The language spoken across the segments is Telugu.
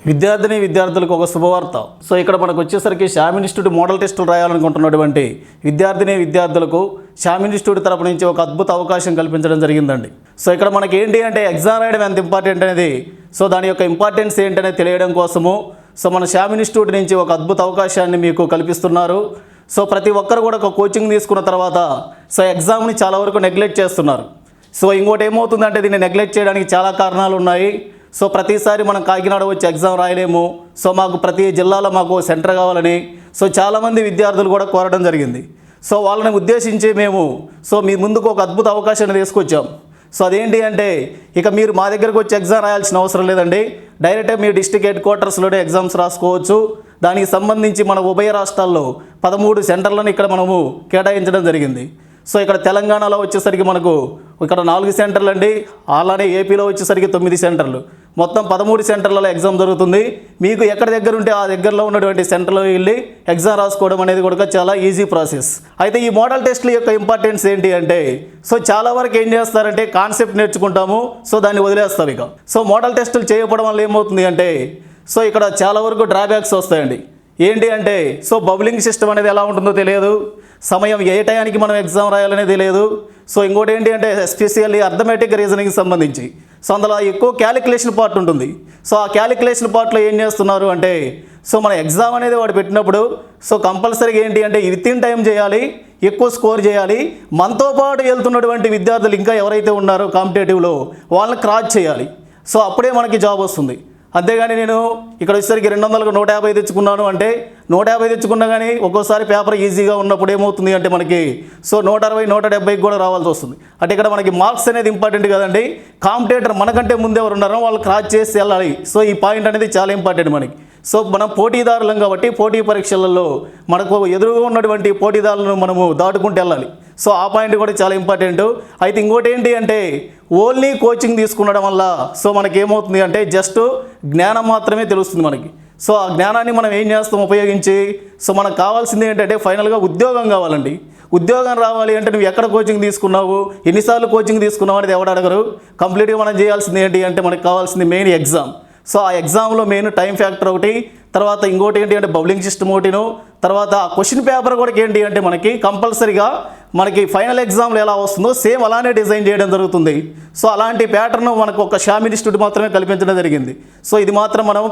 విద్యార్థులకు ఒక శుభవార్త. సో ఇక్కడ మనకు వచ్చేసరికి శ్యామ్ ఇన్స్టిట్యూట్ మోడల్ టెస్టులు రాయాలనుకుంటున్నటువంటి విద్యార్థులకు శ్యామ్ ఇన్స్టిట్యూట్ తరపు నుంచి ఒక అద్భుత అవకాశం కల్పించడం జరిగిందండి. సో ఇక్కడ మనకి ఏంటి అంటే ఎగ్జామ్ రాయడం ఎంత ఇంపార్టెంట్ అనేది, సో దాని యొక్క ఇంపార్టెన్స్ ఏంటనేది తెలియడం కోసము సో మన శ్యామ్ ఇన్స్టిట్యూట్ నుంచి ఒక అద్భుత అవకాశాన్ని మీకు కల్పిస్తున్నారు. సో ప్రతి ఒక్కరు కూడా ఒక కోచింగ్ తీసుకున్న తర్వాత సో ఎగ్జామ్ని చాలా వరకు నెగ్లెక్ట్ చేస్తున్నారు. సో ఇంకోటి ఏమవుతుందంటే దీన్ని నెగ్లెక్ట్ చేయడానికి చాలా కారణాలు ఉన్నాయి. సో ప్రతిసారి మనం కాకినాడ వచ్చి ఎగ్జామ్ రాయలేము, సో మాకు ప్రతి జిల్లాలో మాకు సెంటర్ కావాలని సో చాలామంది విద్యార్థులు కూడా కోరడం జరిగింది. సో వాళ్ళని ఉద్దేశించి మేము సో మీ ముందుకు ఒక అద్భుత అవకాశాన్ని తీసుకొచ్చాం. సో అదేంటి అంటే ఇక మీరు మా దగ్గరకు వచ్చి ఎగ్జామ్ రాయాల్సిన అవసరం లేదండి. డైరెక్ట్గా మీ డిస్ట్రిక్ట్ హెడ్ క్వార్టర్స్లోనే ఎగ్జామ్స్ రాసుకోవచ్చు. దానికి సంబంధించి మన ఉభయ రాష్ట్రాల్లో 13 సెంటర్లను ఇక్కడ మనము కేటాయించడం జరిగింది. సో ఇక్కడ తెలంగాణలో వచ్చేసరికి మనకు ఇక్కడ 4 సెంటర్లు అండి, అలానే ఏపీలో వచ్చేసరికి 9 సెంటర్లు, మొత్తం 13 సెంటర్లలో ఎగ్జామ్ జరుగుతుంది. మీకు ఎక్కడ దగ్గర ఉంటే ఆ దగ్గరలో ఉన్నటువంటి సెంటర్లో వెళ్ళి ఎగ్జామ్ రాసుకోవడం అనేది కూడా చాలా ఈజీ ప్రాసెస్. అయితే ఈ మోడల్ టెస్ట్ల యొక్క ఇంపార్టెన్స్ ఏంటి అంటే సో చాలా వరకు ఏం చేస్తారంటే కాన్సెప్ట్ నేర్చుకుంటాము, సో దాన్ని వదిలేస్తాం. ఇక సో మోడల్ టెస్టులు చేయకపోవడం వల్ల ఏమవుతుంది అంటే సో ఇక్కడ చాలా వరకు డ్రాబ్యాక్స్ వస్తాయండి. ఏంటి అంటే సో బబులింగ్ సిస్టమ్ అనేది ఎలా ఉంటుందో తెలియదు, సమయం ఏ టయానికి మనం ఎగ్జామ్ రాయాలనేది తెలియదు. సో ఇంకోటి ఏంటి అంటే ఎస్పెషల్లీ అర్థమెటిక్ రీజనింగ్కి సంబంధించి సో అందులో ఎక్కువ క్యాలిక్యులేషన్ పార్ట్ ఉంటుంది. సో ఆ క్యాలిక్యులేషన్ పార్ట్లో ఏం చేస్తున్నారు అంటే సో మన ఎగ్జామ్ అనేది వాడు పెట్టినప్పుడు సో కంపల్సరీగా ఏంటి అంటే వితిన్ టైం చేయాలి, ఎక్కువ స్కోర్ చేయాలి. మనతో పాటు వెళ్తున్నటువంటి విద్యార్థులు ఇంకా ఎవరైతే ఉన్నారో కాంపిటేటివ్లో వాళ్ళని క్రాస్ చేయాలి. సో అప్పుడే మనకి జాబ్ వస్తుంది. అంతేగాని నేను ఇక్కడ వచ్చేసరికి 200కు 150 తెచ్చుకున్నాను అంటే 150 తెచ్చుకున్నా కానీ ఒక్కోసారి పేపర్ ఈజీగా ఉన్నప్పుడు ఏమవుతుంది అంటే మనకి సో 160, 170కి కూడా రావాల్సి వస్తుంది. అంటే ఇక్కడ మనకి మార్క్స్ అనేది ఇంపార్టెంట్ కదండి. కాంపిటేటర్ మనకంటే ముందు ఎవరు ఉన్నారో వాళ్ళు క్రాస్ చేసి వెళ్ళాలి. సో ఈ పాయింట్ అనేది చాలా ఇంపార్టెంట్ మనకి. సో మనం పోటీదారులం కాబట్టి పోటీ పరీక్షలలో మనకు ఎదురుగా ఉన్నటువంటి పోటీదారులను మనము దాటుకుంటూ వెళ్ళాలి. సో ఆ పాయింట్ కూడా చాలా ఇంపార్టెంట్. అయితే ఇంకోటి ఏంటి అంటే ఓన్లీ కోచింగ్ తీసుకునడం వల్ల సో మనకి ఏమవుతుంది అంటే జస్ట్ జ్ఞానం మాత్రమే తెలుస్తుంది మనకి. సో ఆ జ్ఞానాన్ని మనం ఏం చేస్తాం ఉపయోగించి సో మనకు కావాల్సింది ఏంటంటే ఫైనల్గా ఉద్యోగం కావాలండి. ఉద్యోగం రావాలి అంటే నువ్వు ఎక్కడ కోచింగ్ తీసుకున్నావు, ఎన్నిసార్లు కోచింగ్ తీసుకున్నావు అనేది ఎవడు అడగరు. కంప్లీట్గా మనం చేయాల్సింది ఏంటి అంటే మనకు కావాల్సింది మెయిన్ ఎగ్జామ్. సో ఆ ఎగ్జామ్లో మెయిన్ టైం ఫ్యాక్టర్ ఒకటి, తర్వాత ఇంకోటి ఏంటి అంటే బబులింగ్ సిస్టమ్ ఒకటిను, తర్వాత ఆ క్వశ్చన్ పేపర్ కూడా ఏంటి అంటే మనకి కంపల్సరీగా మనకి ఫైనల్ ఎగ్జామ్లో ఎలా వస్తుందో సేమ్ అలానే డిజైన్ చేయడం జరుగుతుంది. సో అలాంటి ప్యాటర్న్ మనకు ఒక శ్యామ్ ఇన్స్టిట్యూట్ మాత్రమే కల్పించడం జరిగింది. సో ఇది మాత్రం మనం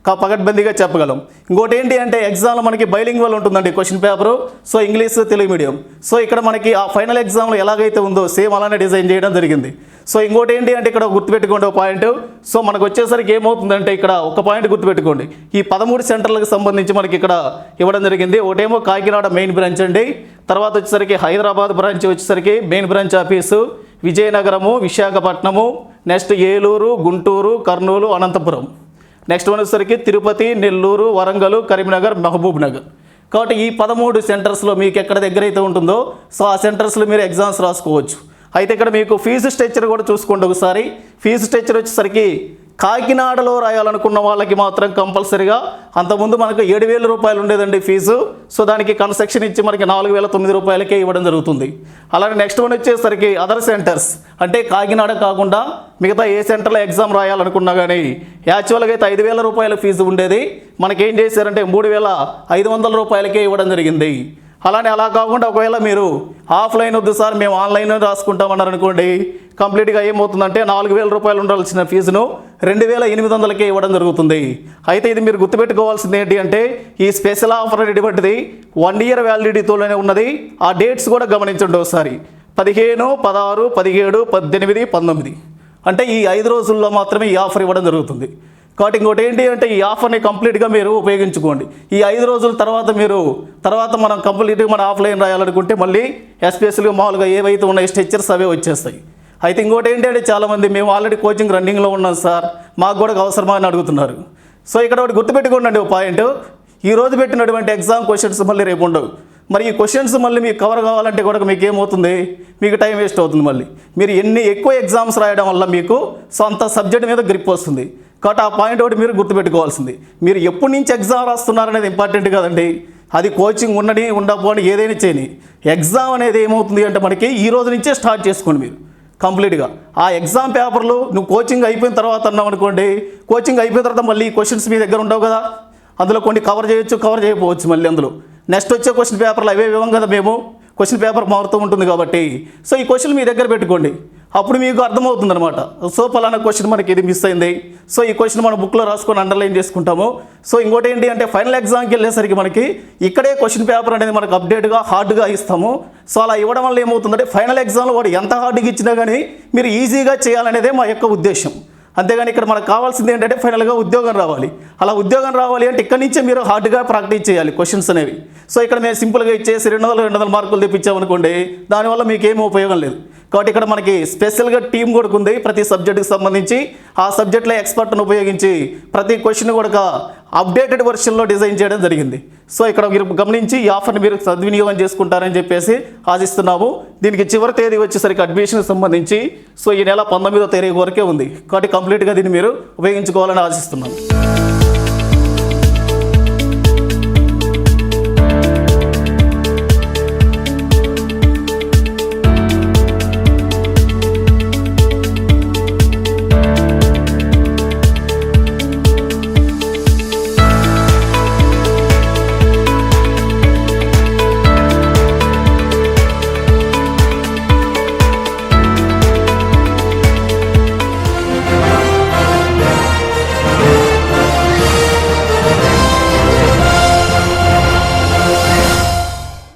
పకడ్బందీగా చెప్పగలం. ఇంకోటి ఏంటి అంటే ఎగ్జామ్లో మనకి బైలింగ్వల్ ఉంటుందండి question paper. So English Telugu medium. So ఇక్కడ మనకి ఆ ఫైనల్ ఎగ్జామ్లో ఎలాగైతే ఉందో సేమ్ అలానే డిజైన్ చేయడం జరిగింది. సో ఇంకోటి ఏంటి అంటే ఇక్కడ గుర్తుపెట్టుకోండి ఒక పాయింట్. సో మనకు వచ్చేసరికి ఏమవుతుందంటే ఇక్కడ ఒక పాయింట్ గుర్తుపెట్టుకోండి, ఈ 13 సెంటర్లకు సంబంధించి మనకి ఇక్కడ ఇవ్వడం జరిగింది. ఒకటేమో కాకినాడ మెయిన్ బ్రాంచ్ అండి, తర్వాత వచ్చేసరికి హైదరాబాద్ బ్రాంచ్ వచ్చేసరికి main branch office, Vizianagaram, Visakhapatnam, next Eluru, Guntur, Kurnool, Anantapur, next one వచ్చేసరికి తిరుపతి, నెల్లూరు, వరంగల్, కరీంనగర్, మహబూబ్ నగర్. కాబట్టి ఈ 13 సెంటర్స్లో మీకు ఎక్కడ దగ్గర అయితే ఉంటుందో సో ఆ సెంటర్స్లో మీరు ఎగ్జామ్స్ రాసుకోవచ్చు. అయితే ఇక్కడ మీకు ఫీజు స్ట్రక్చర్ కూడా చూసుకోండి ఒకసారి. ఫీజు స్ట్రక్చర్ వచ్చేసరికి కాకినాడలో రాయాలనుకున్న వాళ్ళకి మాత్రం కంపల్సరీగా అంతకుముందు మనకు 7,000 రూపాయలు ఉండేదండి ఫీజు. సో దానికి కన్సెషన్ ఇచ్చి మనకి 4,009 రూపాయలకే ఇవ్వడం జరుగుతుంది. అలానే నెక్స్ట్ వన్ వచ్చేసరికి అదర్ సెంటర్స్ అంటే కాకినాడ కాకుండా మిగతా ఏ సెంటర్లో ఎగ్జామ్ రాయాలనుకున్నా కానీ యాక్చువల్గా అయితే 5,000 రూపాయల ఫీజు ఉండేది, మనకేం చేశారంటే 3,500 రూపాయలకే ఇవ్వడం జరిగింది. అలానే అలా కాకుండా ఒకవేళ మీరు ఆఫ్లైన్ వద్దు సార్ మేము ఆన్లైన్ రాసుకుంటామన్నారు అనుకోండి, కంప్లీట్గా ఏమవుతుందంటే 4,000 రూపాయలు ఉండాల్సిన ఫీజును 2,800కే ఇవ్వడం జరుగుతుంది. అయితే ఇది మీరు గుర్తుపెట్టుకోవాల్సింది ఏంటి అంటే ఈ స్పెషల్ ఆఫర్ అనేటువంటిది 1 ఇయర్ వ్యాలిడిటీతోనే ఉన్నది. ఆ డేట్స్ కూడా గమనించండి ఒకసారి. 15, 16, 17, 18, 19 అంటే ఈ 5 రోజుల్లో మాత్రమే ఈ ఆఫర్ ఇవ్వడం జరుగుతుంది. కాబట్టి ఇంకోటి ఏంటి అంటే ఈ ఆఫర్ని కంప్లీట్గా మీరు ఉపయోగించుకోండి. ఈ 5 రోజుల తర్వాత మనం కంప్లీట్గా మన ఆఫ్లైన్ రాయాలనుకుంటే మళ్ళీ ఎస్పెషల్గా మామూలుగా ఏవైతే ఉన్నాయో స్ట్రక్చర్స్ అవే వచ్చేస్తాయి. అయితే ఇంకోటి ఏంటి అంటే చాలామంది మేము ఆల్రెడీ కోచింగ్ రన్నింగ్లో ఉన్నాం సార్ మాకు కూడా అవసరమా అని అడుగుతున్నారు. సో ఇక్కడ ఒకటి గుర్తుపెట్టుకోండి ఒక పాయింట్, ఈరోజు పెట్టినటువంటి ఎగ్జామ్ క్వశ్చన్స్ మళ్ళీ రేపు ఉండవు. మరి ఈ క్వశ్చన్స్ మళ్ళీ మీకు కవర్ కావాలంటే కూడా మీకు ఏమవుతుంది, మీకు టైం వేస్ట్ అవుతుంది. మళ్ళీ మీరు ఎక్కువ ఎగ్జామ్స్ రాయడం వల్ల మీకు సొంత సబ్జెక్ట్ మీద గ్రిప్ వస్తుంది. కాబట్టి ఆ పాయింట్ ఒకటి మీరు గుర్తుపెట్టుకోవాల్సింది. మీరు ఎప్పటి నుంచి ఎగ్జామ్ రాస్తున్నారనేది ఇంపార్టెంట్ కదండి. అది కోచింగ్ ఉండని ఉండకపోని ఏదైనా చేయని, ఎగ్జామ్ అనేది ఏమవుతుంది అంటే మనకి ఈ రోజు నుంచే స్టార్ట్ చేసుకోండి మీరు కంప్లీట్గా. ఆ ఎగ్జామ్ పేపర్లు నువ్వు కోచింగ్ అయిపోయిన తర్వాత అన్నావు అనుకోండి, కోచింగ్ అయిపోయిన తర్వాత మళ్ళీ క్వశ్చన్స్ మీ దగ్గర ఉండవు కదా, అందులో కొన్ని కవర్ చేయొచ్చు, కవర్ చేయకపోవచ్చు. మళ్ళీ అందులో నెక్స్ట్ వచ్చే క్వశ్చన్ పేపర్లు అవే ఇవ్వం కదా మేము, క్వశ్చన్ పేపర్ మారుతూ ఉంటుంది కాబట్టి సో ఈ క్వశ్చన్ మీ దగ్గర పెట్టుకోండి, అప్పుడు మీకు అర్థమవుతుంది అనమాట. సో పలానా క్వశ్చన్ మనకి ఇది మిస్ అయింది, సో ఈ క్వశ్చన్ మనం బుక్లో రాసుకొని అండర్లైన్ చేసుకుంటాము. సో ఇంకోటి ఏంటి అంటే ఫైనల్ ఎగ్జామ్కి వెళ్ళేసరికి మనకి ఇక్కడే క్వశ్చన్ పేపర్ అనేది మనకు అప్డేట్గా హార్డ్గా ఇస్తాము. సో అలా ఇవ్వడం వల్ల ఏమవుతుందంటే ఫైనల్ ఎగ్జామ్లో వాడు ఎంత హార్డ్గా ఇచ్చినా కానీ మీరు ఈజీగా చేయాలనేదే మా యొక్క ఉద్దేశం. అంతేగాని ఇక్కడ మనకు కావాల్సింది ఏంటంటే ఫైనల్గా ఉద్యోగం రావాలి. అలా ఉద్యోగం రావాలి అంటే ఇక్కడి నుంచే మీరు హార్డ్గా ప్రాక్టీస్ చేయాలి క్వశ్చన్స్ అనేవి. సో ఇక్కడ మేము సింపుల్గా ఇచ్చేసి 200 మార్కులు తెప్పించామనుకోండి, దానివల్ల మీకు ఏమీ ఉపయోగం లేదు. కాబట్టి ఇక్కడ మనకి స్పెషల్గా టీం కూడా ఉంది ప్రతి సబ్జెక్టుకి సంబంధించి. ఆ సబ్జెక్ట్లో ఎక్స్పర్ట్ను ఉపయోగించి ప్రతి క్వశ్చన్ కూడా అప్డేటెడ్ వెర్షన్లో డిజైన్ చేయడం జరిగింది. సో ఇక్కడ మీరు గమనించి ఈ ఆఫర్ని మీరు సద్వినియోగం చేసుకుంటారని చెప్పేసి ఆశిస్తున్నాము. దీనికి చివరి తేదీ వచ్చేసరికి అడ్మిషన్కి సంబంధించి సో ఈ నెల 19వ తేదీ వరకే ఉంది. కాబట్టి కంప్లీట్గా దీన్ని మీరు ఉపయోగించుకోవాలని ఆశిస్తున్నాను.